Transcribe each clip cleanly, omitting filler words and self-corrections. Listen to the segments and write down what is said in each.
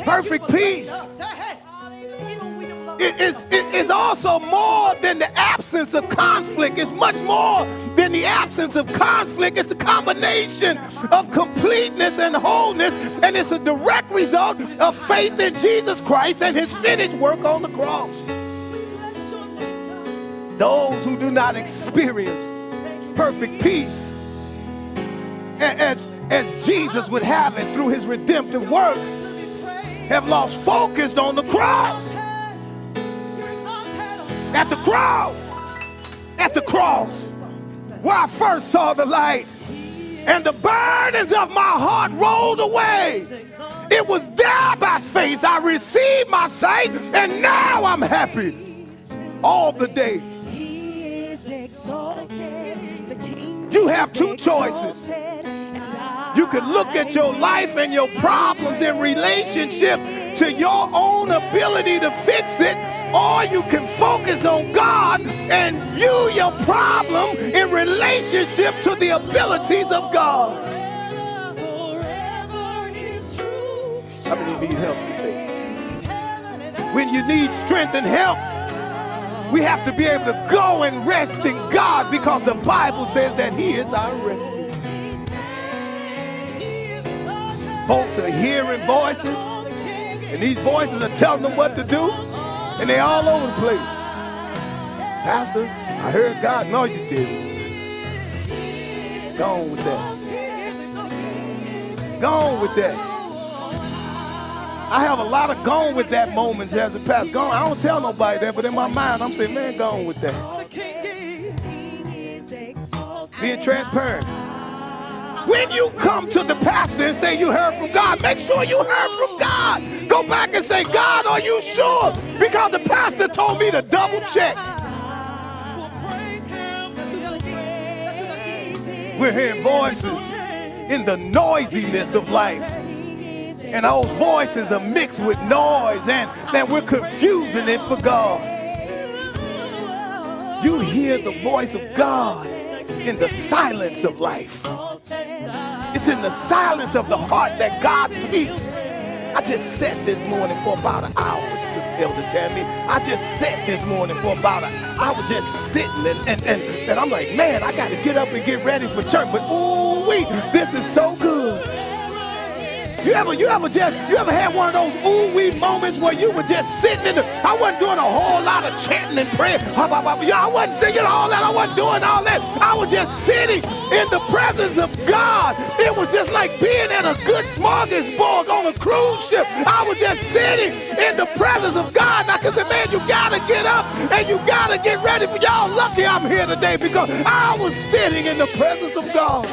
Perfect peace is also more than the absence of conflict. It's much more than the absence of conflict. It's the combination of completeness and wholeness, and it's a direct result of faith in Jesus Christ and his finished work on the cross. Those who do not experience perfect peace as Jesus would have it through his redemptive work have lost focus on the cross. At the cross, where I first saw the light and the burdens of my heart rolled away. It was there by faith I received my sight, and now I'm happy all the day. You have two choices. You can look at your life and your problems in relationship to your own ability to fix it, or you can focus on God and view your problem in relationship to the abilities of God. How many need help today? When you need strength and help, we have to be able to go and rest in God, because the Bible says that he is our refuge. Folks are hearing voices, and these voices are telling them what to do, and they're all over the place. Pastor, I heard God. No, you didn't. Go on with that. Go on with that. I have a lot of gone with that moments as a pastor. Go on. I don't tell nobody that, but in my mind, I'm saying, man, go on with that. Being transparent. When you come to the pastor and say you heard from God, make sure you heard from God. Go back and say, God, are you sure? Because the pastor told me to double check. We're hearing voices in the noisiness of life. And those voices are mixed with noise, and that we're confusing it for God. You hear the voice of God in the silence of life. It's in the silence of the heart that God speaks. I just sat this morning for about an hour with Elder Tammy. I just sat this morning for about I was just sitting and I'm like, man, I got to get up and get ready for church. But ooh-wee, this is so good. You ever had one of those ooh-wee moments where you were just sitting in the, I wasn't doing a whole lot of chanting and praying. I wasn't singing all that. I wasn't doing all that. I was just sitting in the presence of God. It was just like being at a good smorgasbord on a cruise ship. I was just sitting in the presence of God. And I could say, man, you got to get up and you got to get ready. For y'all lucky I'm here today because I was sitting in the presence of God.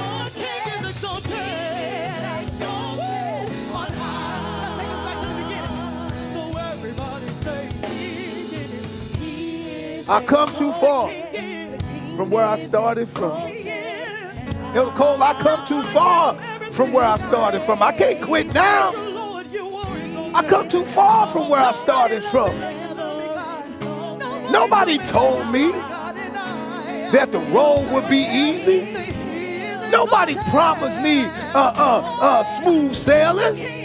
I come too far from where I started from. Elder Cole, I come too far from where I started from. I can't quit now. I come too far from where I started from. Nobody told me that the road would be easy. Nobody promised me smooth sailing.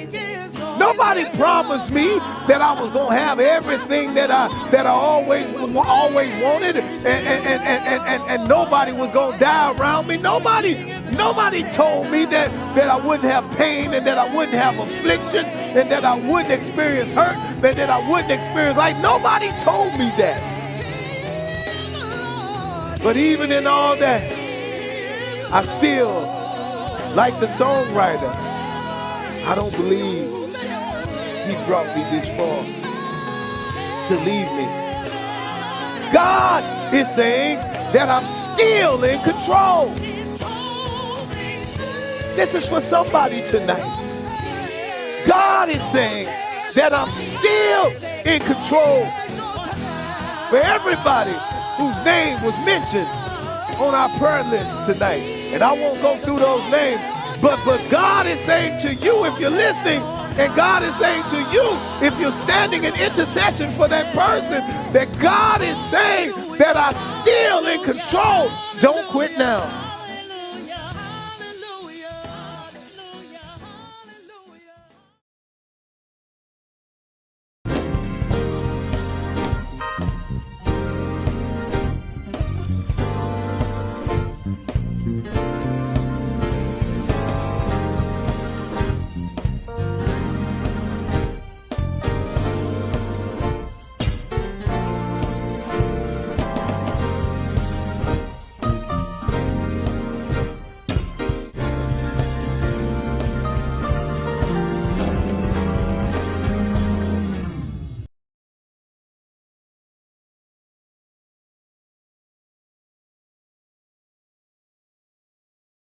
Nobody promised me that I was gonna have everything that I always wanted, and nobody was gonna die around me. Nobody told me that I wouldn't have pain, and that I wouldn't have affliction, and that I wouldn't experience hurt, and that I wouldn't experience life. Nobody told me that. But even in all that, I still, like the songwriter, I don't believe he brought me this far to leave me. God is saying that I'm still in control. This is for somebody tonight. God is saying that I'm still in control. For everybody whose name was mentioned on our prayer list tonight. And I won't go through those names, but God is saying to you, if you're listening, and God is saying to you, if you're standing in intercession for that person, that God is saying that I'm still in control. Don't quit now.